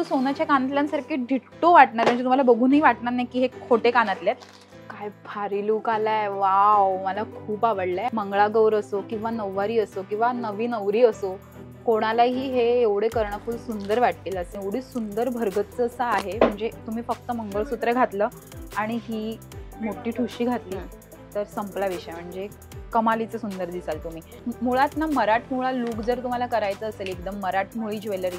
So सोन्याच्या कानातल्यांसारखे ditto वाटणार, म्हणजे तुम्हाला बघूनही वाटणार नाही की हे खोटे कानातले आहेत. काय भारी लुक आलाय, वाव, मला खूप आवडलंय. मंगळागौर असो किंवा नऊवारी असो किंवा नवी नवरी असो, कोणालाही हे एवढे करणं खूप सुंदर वाटतील. असं एवढी सुंदर भरगच्च असं आहे, म्हणजे तुम्ही फक्त मंगळसूत्र घातलं आणि ही मोठी ठुशी घातली तर संपला विषय, म्हणजे कमालीचं सुंदर दिसाल तुम्ही. मुळात ना मराठमोळा लुक जर तुम्हाला करायचं असेल, एकदम मराठमोळी ज्वेलरी,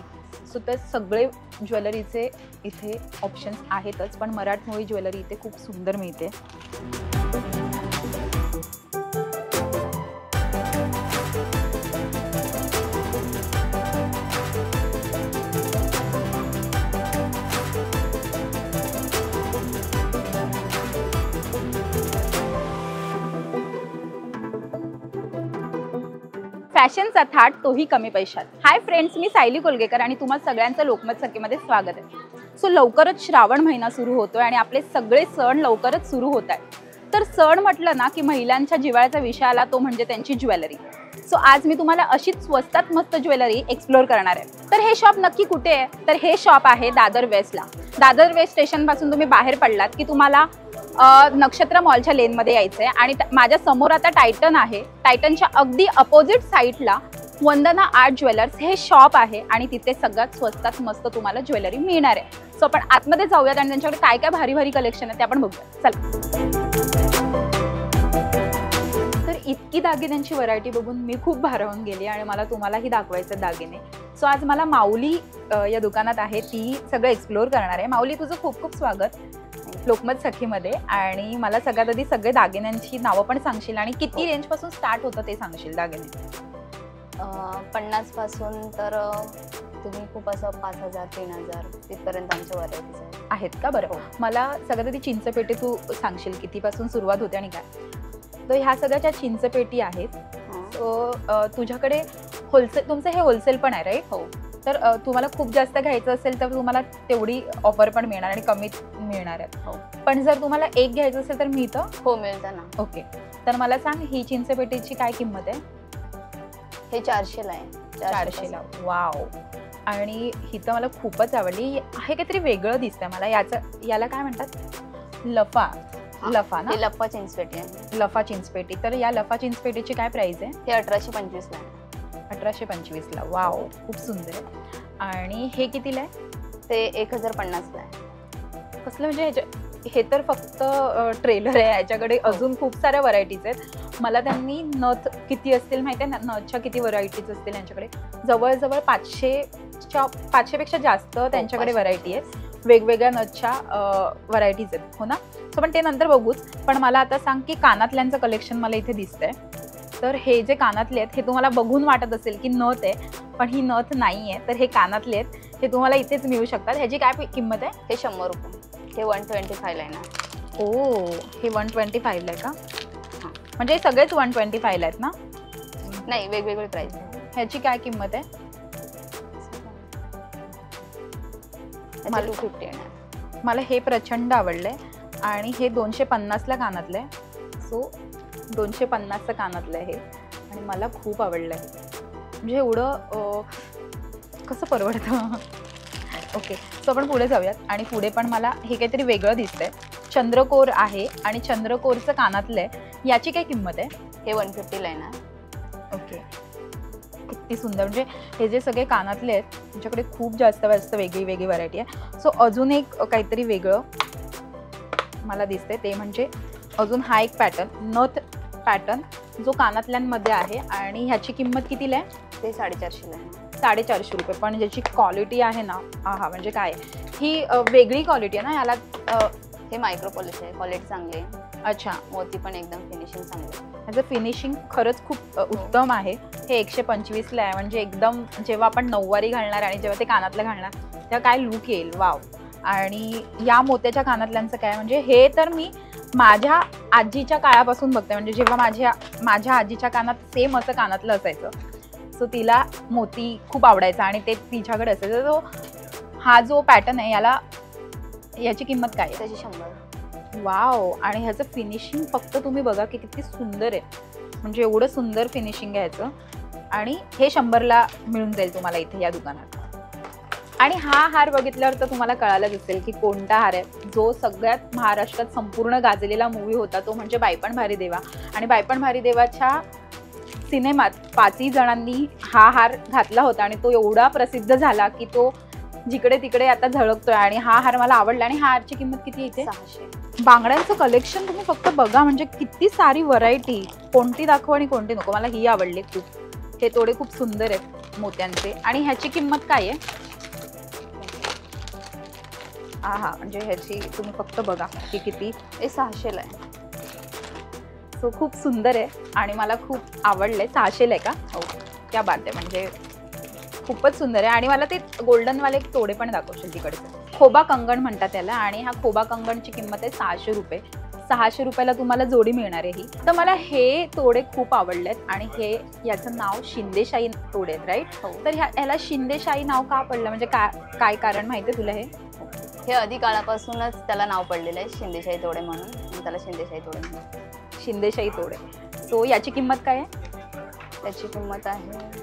सो तर सगळे ज्वेलरीचे इथे ऑप्शन्स आहेतच, पण मराठमोळी ज्वेलरी इथे खूप सुंदर मिळते. फॅशनचा थाट तोही कमी पैशात. हाय फ्रेंड्स, मी सायली कोलगेकर आणि तुम्हाला सगळ्यांचं लोकमत सखीमध्ये स्वागत आहे. सो लवकरच श्रावण महिना सुरू होतोय आणि आपले सगळे सण लवकरच सुरू होत आहेत. तर सण म्हटलं ना की महिलांच्या जिव्हाळ्याचा विषय आला तो म्हणजे त्यांची ज्वेलरी. सो आज मी तुम्हाला अशीच स्वस्तात मस्त ज्वेलरी एक्सप्लोर करणार आहे. तर हे शॉप नक्की कुठे आहे? तर हे शॉप आहे दादर वेस्टला. दादर वेस्ट स्टेशनपासून तुम्ही बाहेर पडलात की तुम्हाला नक्षत्र मॉलच्या लेनमध्ये यायचं आहे आणि माझ्या समोर आता टायटन आहे. टायटनच्या अगदी अपोजिट साईडला वंदना आर्ट ज्वेलर्स हे शॉप आहे आणि तिथे सगळ्यात स्वस्तात मस्त तुम्हाला ज्वेलरी मिळणार आहे. सो आपण आतमध्ये जाऊयात आणि त्यांच्याकडे काय काय भारी भारी कलेक्शन आहे ते आपण बघूया. चला. तर इतकी दागिन्यांची व्हरायटी बघून मी खूप भारावून गेली आणि मला तुम्हालाही दाखवायचे दागिने. सो आज मला माऊली या दुकानात आहे, ती सगळं एक्सप्लोर करणार आहे. माऊली, तुझं खूप खूप स्वागत लोकमत सखीमध्ये. आणि मला सगळ्यात आधी सगळे दागिन्यांची नावं पण सांगशील आणि किती रेंज पासून स्टार्ट होतं ते सांगशील दागिने? 50 पासून तर तुम्ही खूप असं 5000 3000 तिथपर्यंत आमच्या व्हरायटीज आहेत का? बरं, मला सगळ्यात आधी चिंचपेटी तू सांगशील कितीपासून सुरुवात होते आणि काय? तर ह्या सगळ्याच्या चिंचपेटी आहेत. सो तुझ्याकडे होलसेल, तुमचं हे होलसेल पण आहे राईट? हो. तर तुम्हाला खूप जास्त घ्यायचं असेल तर तुम्हाला तेवढी ऑफर पण मिळणार आणि कमीच मिळणार आहेत. हो. पण जर तुम्हाला एक घ्यायचं असेल तर मिळतं? हो, मिळतं ना. ओके, तर मला सांग ही चिंचपेटीची काय किंमत आहे? हे 400 ला आहे. 400 ला. वाव. आणि ही तर मला खूपच आवडली. हे काहीतरी वेगळं दिसतंय मला. याला काय म्हणतात? लफा. लफा ना? हे लफा चिंचपेटी आहे. लफा चिंचपेटी. तर या लफा चिंचपेटीची काय प्राइस आहे? हे 1825 ला आहे. 1825 ला. वाव, खूप सुंदर आहे. आणि हे कितीला आहे? ते 1050 ला आहे. कसलं, म्हणजे हे तर फक्त ट्रेलर आहे, याच्याकडे अजून खूप साऱ्या व्हरायटीज आहेत. मला त्यांनी नथ किती असतील माहिती आहे ना, नथच्या किती व्हरायटीज असतील यांच्याकडे? जवळजवळ 500 पेक्षा जास्त त्यांच्याकडे व्हरायटी आहेत. वेगवेगळ्या नथच्या व्हरायटीज आहेत, हो ना? सो पण ते नंतर बघूच. पण मला आता सांग की कानातल्यांचं कलेक्शन मला इथे दिसतंय. तर हे जे कानातले आहेत हे तुम्हाला बघून वाटत असेल की नथ आहे, पण ही नथ नाही आहे. तर हे कानातले आहेत, हे तुम्हाला इथेच मिळू शकतात. ह्याची काय किंमत आहे? हे 100 रुपये. हे 125 ला आहे ना. ओ, हे 125 ला आहे का? म्हणजे सगळेच 125 ला आहेत ना? नाही, वेगवेगळे प्राइस आहे. ह्याची काय किंमत आहे? मला 250 आहे. मला हे प्रचंड आवडलंय आणि हे 250 ला कानातलं आहे. सो 250चं कानातलं आहे आणि मला खूप आवडलंय. म्हणजे एवढं कसं परवडतं? ओके, सो आपण पुढे जाऊयात. आणि पुढे पण मला हे काहीतरी वेगळं दिसतंय. चंद्रकोर आहे आणि चंद्रकोरचं कानातलं आहे. याची काय किंमत आहे? हे 150 ला आहे ना. ओके, किती सुंदर. म्हणजे हे जे सगळे कानातले आहेत त्यांच्याकडे खूप जास्त वेगळी व्हरायटी आहे. सो अजून एक काहीतरी वेगळं मला दिसतंय, ते म्हणजे अजून हा एक पॅटर्न, नथ पॅटर्न, जो कानातल्यांमध्ये आहे. आणि ह्याची किंमत कितीला आहे? ते 450 ला आहे. 450 रुपये. पण ज्याची क्वालिटी आहे ना, हा म्हणजे काय, ही वेगळी क्वालिटी आहे ना याला? हे मायक्रो पॉलिश आहे, क्वालिटी चांगली आहे. अच्छा, मोती पण एकदम फिनिशिंग चांगली आहे. ह्याचं फिनिशिंग खरंच खूप उत्तम आहे. हे 125 ला आहे. म्हणजे एकदम जेव्हा आपण नऊवारी घालणार आणि जेव्हा ते कानातलं घालणार तेव्हा काय लुक येईल. वाव. आणि या मोत्याच्या कानातल्यांचं काय, म्हणजे हे तर मी माझ्या आजीच्या काळापासून बघते. म्हणजे जेव्हा माझ्या आजीच्या कानात सेम असं कानातलं असायचं, सो तिला मोती खूप आवडायचा आणि ते तिच्याकडे असायचं. तो हा जो पॅटर्न आहे याची किंमत काय आहे? त्याची 100. वाव. आणि ह्याचं फिनिशिंग फक्त तुम्ही बघा की किती सुंदर आहे. म्हणजे एवढं सुंदर फिनिशिंग आहे ह्याचं. आणि हे 100 ला मिळून जाईल तुम्हाला इथे या दुकानात. आणि हा हार बघितल्यावर तर तुम्हाला कळालंच असेल की कोणता हार आहे. जो सगळ्यात महाराष्ट्रात संपूर्ण गाजलेला मूवी होता तो म्हणजे बाईपण भारी देवा. आणि बाईपण भारी देवाच्या सिनेमात 5ही जणांनी हा हार घातला होता आणि तो एवढा प्रसिद्ध झाला की तो जिकडे तिकडे आता झळकतोय. आणि हा हार मला आवडला. आणि हा हारची किंमत किती इथे? 600. बांगड्यांचं कलेक्शन तुम्ही फक्त बघा, म्हणजे किती सारी व्हरायटी. कोणती दाखव आणि कोणती नको. मला ही आवडली खूप. हे तोडे खूप सुंदर आहेत मोत्यांचे. आणि ह्याची किंमत काय आहे? हा म्हणजे ह्याची तुम्ही फक्त बघा की किती. हे 600ला आहे. सो खूप सुंदर आहे आणि मला खूप आवडलंय. 600ला आहे का? हो, क्या बात आहे. म्हणजे खूपच सुंदर आहे. आणि मला ते गोल्डनवाले तोडे पण दाखवशील तिकडचे. खोबा कंगण म्हणतात त्याला. आणि हा खोबा कंगणची किंमत आहे 600 रुपये. 600 रुपयाला तुम्हाला जोडी मिळणार आहे ही. तर मला हे तोडे खूप आवडलेत. आणि हे याचं नाव शिंदेशाही तोडे आहेत, राईट? हो. तर ह्याला शिंदेशाही नाव का पडलं, म्हणजे काय कारण माहिती आहे तुला? हे आधी काळापासूनच त्याला नाव पडलेलं आहे शिंदेशाही तोडे म्हणून. त्याला शिंदेशाही तोडे म्हणून. शिंदेशाही तोडे. सो याची किंमत काय आहे? त्याची किंमत आहे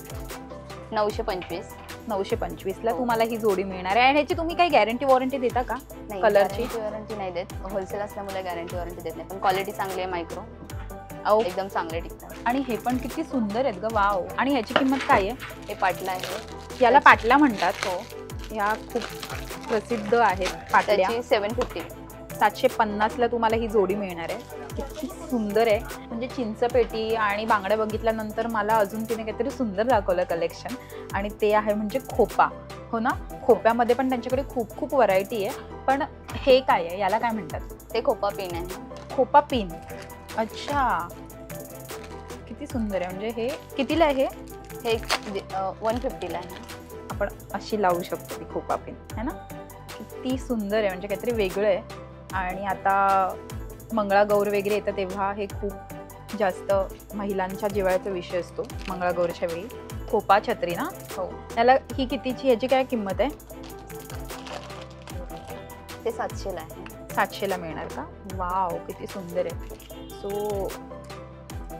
925. 925ला तुम्हाला ही जोडी मिळणार आहे. आणि ह्याची तुम्ही काही गॅरंटी वॉरंटी देता का? नाही, कलरची वॉरंटी नाही देत. होलसेल असल्यामुळे गॅरंटी वॉरंटी देत नाही. पण क्वालिटी चांगली आहे. मायक्रो एकदम चांगले टिकतात. आणि हे पण किती सुंदर आहेत ग. वाव. आणि ह्याची किंमत काय आहे? हे पाटला आहे. याला पाटला म्हणतात. हो, ह्या खूप प्रसिद्ध आहेत पाटल्या. त्याची 750. 750ला तुम्हाला ही जोडी मिळणार आहे. किती सुंदर आहे. म्हणजे चिंचपेटी आणि बांगड्या बघितल्यानंतर मला अजून तिने काहीतरी सुंदर दाखवलं कलेक्शन. आणि ते आहे म्हणजे खोपा. हो ना, खोप्यामध्ये पण त्यांच्याकडे खूप खूप व्हरायटी आहे. पण हे काय आहे, याला काय म्हणतात? ते खोपा पिन आहे. खोपा पिन. अच्छा, किती सुंदर आहे. म्हणजे हे कितीला आहे? हे 150ला आहे. आपण अशी लावू शकतो ती खोपा पिन, है ना? किती सुंदर आहे. म्हणजे काहीतरी वेगळं आहे. आणि आता मंगळागौर वगैरे येतं तेव्हा हे खूप जास्त महिलांच्या जिव्हाळ्याचा विषय असतो. मंगळागौरच्या वेळी खोपा छत्री ना. हो. त्याला ही कितीची, ह्याची काय किंमत आहे? ते 700ला आहे. 700ला मिळणार का? वाव, किती सुंदर आहे. सो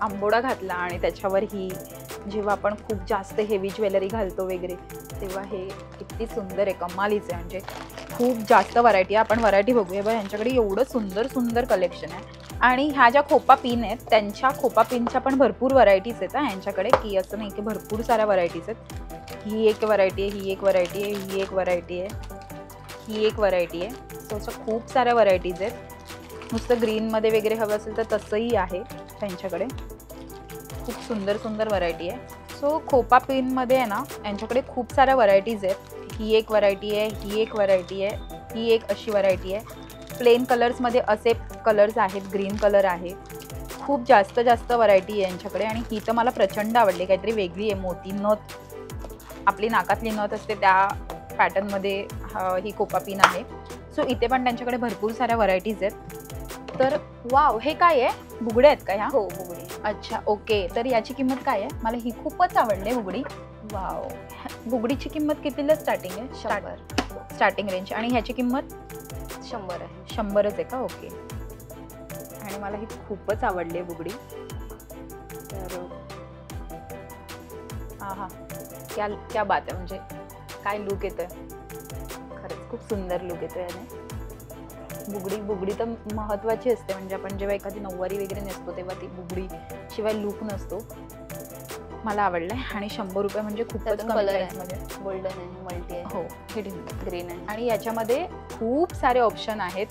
आंबोडा घातला आणि त्याच्यावर ही, जेव्हा आपण खूप जास्त हेवी ज्वेलरी घालतो वगैरे तेव्हा हे किती सुंदर आहे. कमालीचं आहे. म्हणजे खूप जास्त व्हरायटी आहे. आपण व्हरायटी बघूया बघ. यांच्याकडे एवढं सुंदर सुंदर कलेक्शन आहे. आणि ह्या ज्या खोपा पिन आहेत त्यांच्या खोपा पिनच्या पण भरपूर व्हरायटीज आहेत यांच्याकडे. की असं नाही की भरपूर साऱ्या व्हरायटीज आहेत. ही एक व्हरायटी आहे, ही एक व्हरायटी आहे, ही एक व्हरायटी आहे, ही एक व्हरायटी आहे. सो असं खूप साऱ्या व्हरायटीज आहेत. नुसतं ग्रीनमध्ये वगैरे हवं असेल तर तसंही आहे त्यांच्याकडे. खूप सुंदर सुंदर व्हरायटी आहे. सो खोपा पिनमध्ये आहे ना यांच्याकडे खूप साऱ्या व्हरायटीज आहेत. ही एक व्हरायटी आहे, ही एक व्हरायटी आहे, ही एक अशी व्हरायटी आहे. प्लेन कलर्समध्ये असे कलर्स आहेत, ग्रीन कलर आहे. खूप जास्त जास्त व्हरायटी आहे यांच्याकडे. आणि ही तर मला प्रचंड आवडली. काहीतरी वेगळी आहे. मोती नथ, आपली नाकातली नथ असते त्या पॅटर्नमध्ये ही खोपा पिन आहे. सो इथे पण त्यांच्याकडे भरपूर साऱ्या व्हरायटीज आहेत. तर वाव, हे काय आहे? बुगडे आहेत का ह्या? हो, बुगडी. अच्छा, ओके. तर याची किंमत काय आहे? मला ही खूपच आवडली बुगडी. वाव, बुगडीची किंमत कितीला स्टार्टिंग आहे? 100. Starting range. आणि ह्याची किंमत 100 आहे. 100च आहे का? ओके. आणि मला ही खूपच आवडली आहे बुगडी. तर हा क्या बात आहे. म्हणजे काय लुक येतोय. खरंच खूप सुंदर लुक येतोय याने. बुगडी तर महत्त्वाची असते. म्हणजे आपण जेव्हा एखादी नऊवारी वगैरे नेसतो तेव्हा ती बुगडी शिवाय लुक नसतो. मला आवडलंय. आणि 100 रुपये म्हणजे खूपच कमी प्राइसमध्ये. गोल्डन आहे, मल्टी आहे. हो, हे ग्रीन आहे. आणि याच्यामध्ये खूप सारे ऑप्शन आहेत.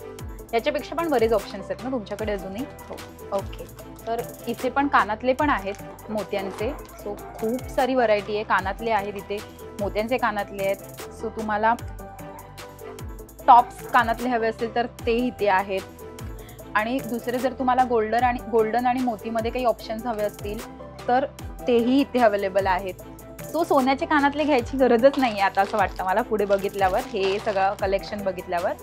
याच्यापेक्षा पण बरेच ऑप्शन्स आहेत ना तुमच्याकडे अजूनही? हो. ओके. तर इथे पण कानातले पण आहेत मोत्यांचे. सो खूप सारी व्हरायटी आहे. कानातले आहेत इथे, मोत्यांचे कानातले आहेत. सो तुम्हाला टॉप्स कानातले हवे असतील तर ते इथे आहेत. आणि दुसरे जर तुम्हाला गोल्डन आणि मोतीमध्ये काही ऑप्शन्स हवे असतील तर तेही इथे अवेलेबल आहेत. सो सोन्याचे कानातले घ्यायची गरजच नाही आहे आता असं वाटतं मला पुढे बघितल्यावर, हे सगळं कलेक्शन बघितल्यावर.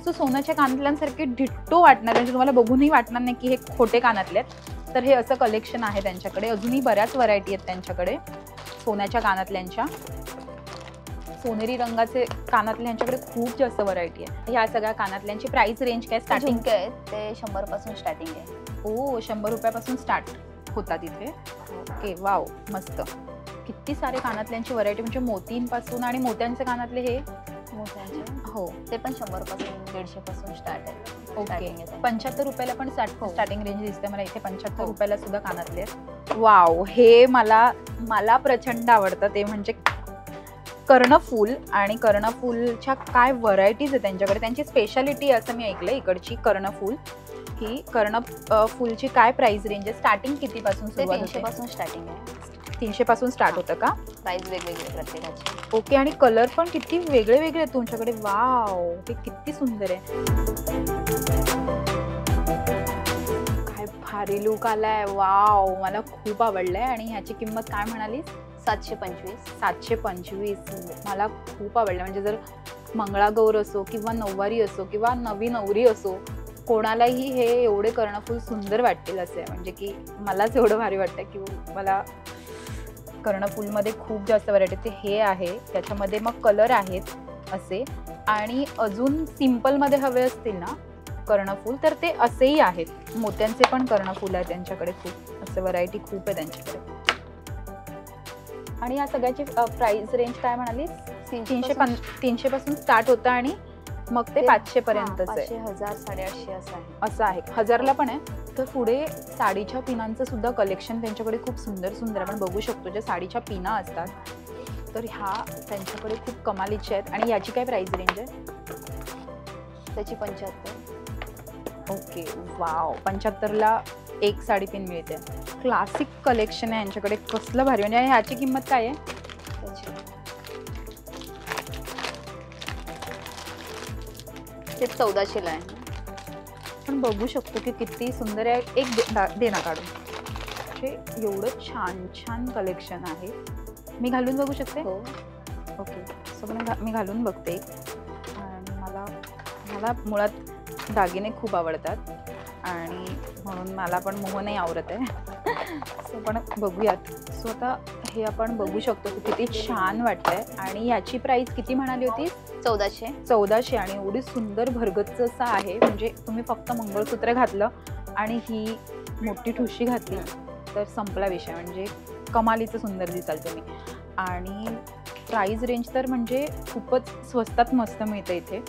सो सोन्याच्या कानातल्यांसारखे डिट्टो वाटणार, म्हणजे तुम्हाला बघूनही वाटणार नाही की हे खोटे कानातले आहेत. तर हे असं कलेक्शन आहे त्यांच्याकडे. अजूनही बऱ्याच व्हरायटी आहेत त्यांच्याकडे सोन्याच्या कानातल्यांच्या. सोनेरी रंगाचे कानातले यांच्याकडे खूप जास्त व्हरायटी आहे. ह्या सगळ्या कानातल्यांची प्राइस रेंज काय? स्टार्टिंग आहे ते 100 पासून स्टार्टिंग आहे. ओ, 100 रुपयापासून स्टार्ट होतात इथे. ओके, वाव, मस्त. किती सारे कानातल्यांची व्हरायटी, म्हणजे मोतींपासून आणि मोत्यांचे कानातले हे मोठ्यांचे हो ते पण 100 पासून 150 पासून स्टार्ट आहे. ओके. starting आहे. 75 रुपयाला पण हो. स्टार्टिंग रेंज दिसते मला इथे. 75 हो. रुपयाला सुद्धा कानातले आहेत. वाव, हे मला प्रचंड आवडतं. ते म्हणजे कर्णफूल. आणि कर्णफूलच्या काय व्हरायटीज आहे त्यांच्याकडे, त्यांची स्पेशालिटी असं मी ऐकलं इकडची कर्णफूल. ही कर्णफूलची काय प्राइस रेंज आहे, स्टार्टिंग कितीपासून ते सुरुवात 300 होते? पासून स्टार्टिंग आहे. 300 पासून स्टार्ट होतं का? प्राइस वेगवेगळे प्रत्येकाचे. ओके. आणि कलर पण किती वेगळे वेगळे आहेत तुमच्याकडे. वाव, हे किती सुंदर आहे. काय भारी लुक आलाय. वाव, मला खूप आवडलंय. आणि ह्याची किंमत काय म्हणाली? 725. 725. मला खूप आवडलं. म्हणजे जर मंगळागौर असो किंवा नऊवारी असो किंवा नवी नवरी असो, कोणालाही हे एवढे कर्णफूल सुंदर वाटतील असे. म्हणजे की मलाच एवढं भारी वाटतं की मला कर्णफूलमध्ये खूप जास्त व्हरायटी. ते हे आहे, त्याच्यामध्ये मग कलर आहेत असे. आणि अजून सिम्पलमध्ये हवे असतील ना कर्णफूल तर ते असेही आहेत. मोत्यांचे पण कर्णफूल आहे त्यांच्याकडे. खूप असे व्हरायटी खूप आहे त्यांच्याकडे. आणि या सगळ्याची प्राइस रेंज काय म्हणाली? 300 पासून स्टार्ट होतं आणि मग ते 500 पर्यंतच आहे. 500, 1000, 850 असं आहे. असं आहे. 1000ला पण आहे. तर पुढे साडीच्या पिनांचं सुद्धा कलेक्शन त्यांच्याकडे खूप सुंदर सुंदर आपण बघू शकतो. ज्या साडीच्या पिना असतात तर ह्या त्यांच्याकडे खूप कमालीच्या आहेत. आणि याची काय प्राइस रेंज आहे? त्याची 75. ओके. वाव, 75ला एक साडी पिन मिळते. क्लासिक कलेक्शन आहे यांच्याकडे. कसलं भारी. म्हणजे ह्याची किंमत काय आहे? त्याची ते 1400ला आहे. आपण बघू शकतो की किती सुंदर आहे. एक दे ना काढून. हे एवढं छान छान कलेक्शन आहे. मी घालून बघू शकते? हो. ओके. सो मी घालून बघते. आणि मला मुळात दागिने खूप आवडतात आणि म्हणून मला पण मोह नाही आवडत आहे. सो पण बघूयात. सो आता हे आपण बघू शकतो की किती छान वाटतंय. आणि याची प्राइस किती म्हणाली होती? 1400. 1400. आणि एवढी सुंदर भरगच्च असं आहे. म्हणजे तुम्ही फक्त मंगळसूत्र घातलं आणि ही मोठी ठुशी घातली तर संपला विषय. म्हणजे कमालीचं सुंदर दिसाल तुम्ही. आणि प्राइस रेंज तर म्हणजे खूपच स्वस्तात मस्त मिळतं इथे.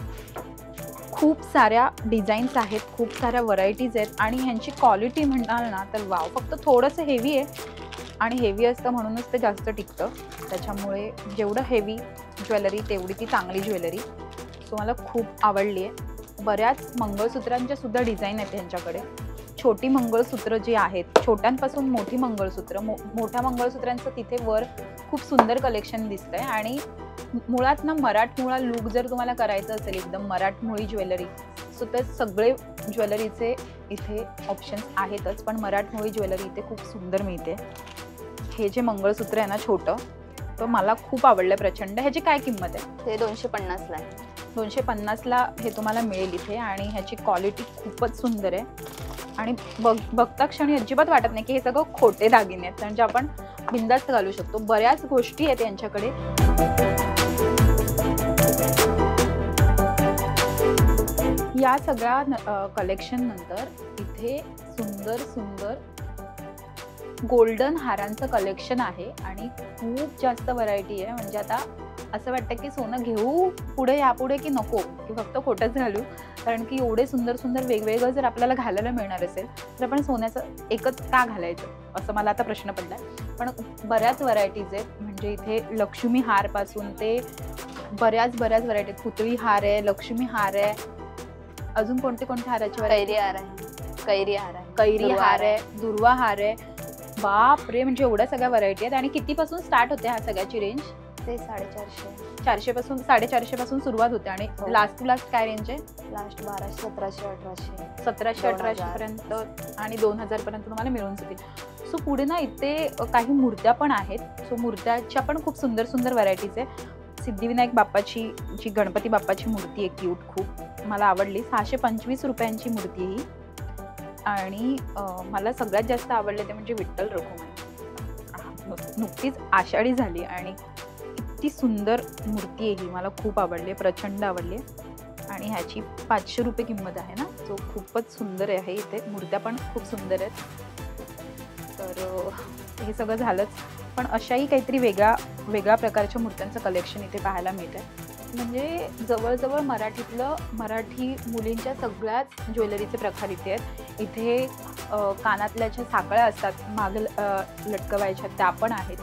खूप साऱ्या डिझाईन्स आहेत, खूप साऱ्या व्हरायटीज आहेत. आणि ह्यांची क्वालिटी म्हणाल ना तर वाव. फक्त थोडंसं हेवी आहे आणि हेवी असतं म्हणूनच ते जास्त टिकतं. त्याच्यामुळे जेवढं हेवी ज्वेलरी तेवढी ती चांगली ज्वेलरी. सो मला खूप आवडली आहे. बऱ्याच मंगळसूत्रांच्या सुद्धा डिझाईन आहेत ह्यांच्याकडे. छोटी मंगळसूत्र जी आहेत, छोट्यांपासून मोठी मंगळसूत्र, मोठ्या मंगळसूत्रांचं तिथे वर खूप सुंदर कलेक्शन दिसतंय. आणि मुळात ना मराठमोळा लूक जर तुम्हाला करायचं असेल एकदम मराठमोळी ज्वेलरी, सो तर सगळे ज्वेलरीचे इथे ऑप्शन्स आहेतच. पण मराठमोळी ज्वेलरी इथे खूप सुंदर मिळते. हे जे मंगळसूत्र आहे ना छोटं, तर मला खूप आवडलं प्रचंड. ह्याची काय किंमत आहे? ते 250ला आहे. 250ला हे तुम्हाला मिळेल इथे. आणि ह्याची क्वालिटी खूपच सुंदर आहे. आणि बघता क्षणी अजिबात वाटत नाही की हे सगळं खोटे दागिने आहेत. म्हणजे आपण बिंदास्त घालू शकतो. बऱ्याच गोष्टी आहेत यांच्याकडे. या सगळ्या कलेक्शन नंतर इथे सुंदर सुंदर गोल्डन हारांचं कलेक्शन आहे. आणि खूप जास्त व्हरायटी आहे. म्हणजे आता असं वाटतं की सोनं घेऊ पुढे यापुढे की नको, की फक्त खोटंच घालू. कारण की एवढे सुंदर सुंदर वेगवेगळं जर आपल्याला घालायला मिळणार असेल तर आपण सोन्याचं एकच का घालायचं असं मला आता प्रश्न पडलाय. पण बऱ्याच व्हरायटीज आहेत. म्हणजे इथे लक्ष्मी हारपासून ते बऱ्याच व्हरायटी. पुतळी हार आहे, लक्ष्मी हार आहे. अजून कोणते हाराची कैरी हार आहे. कैरी हार आहे. कैरी हार आहे, दुर्वा हार आहे. बाप रे, म्हणजे एवढ्या सगळ्या व्हरायटी आहेत. आणि कितीपासून स्टार्ट होते ह्या सगळ्याची रेंज? ते 450. 400 पासून 450 पासून सुरुवात होते. आणि लास्ट टू लास्ट काय रेंज आहे? लास्ट 1200, 1700, 1800. 1700, 1800 पर्यंत आणि 2000 पर्यंत तुम्हाला मिळून जातील. सो पुढे ना इथे काही मूर्त्या पण आहेत. सो मूर्त्याच्या पण खूप सुंदर सुंदर व्हरायटीज आहे. सिद्धिविनायक बाप्पाची जी गणपती बाप्पाची मूर्ती आहे क्यूट, खूप मला आवडली. 625 रुपयांची मूर्ती ही. आणि मला सगळ्यात जास्त आवडले ते म्हणजे विठ्ठल रखुमाई. नुकतीच आषाढी झाली आणि किती सुंदर मूर्ती आहे ही. मला खूप आवडली, प्रचंड आवडली. आणि ह्याची 500 रुपये किंमत आहे ना. सो खूपच सुंदर आहे इथे. मूर्त्या पण खूप सुंदर आहेत. तर हे सगळं झालंच. पण अशाही काहीतरी वेगळ्या प्रकारच्या मूर्त्यांचं कलेक्शन इथे पाहायला मिळतं. म्हणजे जवळजवळ मराठी मुलींच्या सगळ्याच ज्वेलरीचे प्रकार इथे आहेत. इथे कानातल्या ज्या साकळ्या असतात माग लटकवायच्या त्या पण आहेत.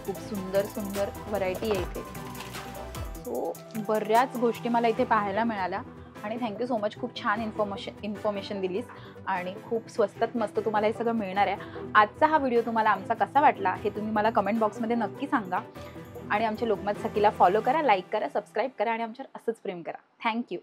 खूप सुंदर सुंदर व्हरायटी आहे इथे. सो बऱ्याच गोष्टी मला इथे पाहायला मिळाल्या आणि थँक्यू सो मच. खूप छान इन्फॉर्मेशन दिलीस आणि खूप स्वस्तात मस्त तुम्हाला हे सगळं मिळणार आहे. आजचा हा व्हिडिओ तुम्हाला आमचा कसा वाटला हे तुम्ही मला कमेंट बॉक्समध्ये नक्की सांगा. आणि आमच्या लोकमत सखीला फॉलो करा, लाईक करा, सबस्क्राईब करा आणि आमच्यावर असंच प्रेम करा. थँक्यू.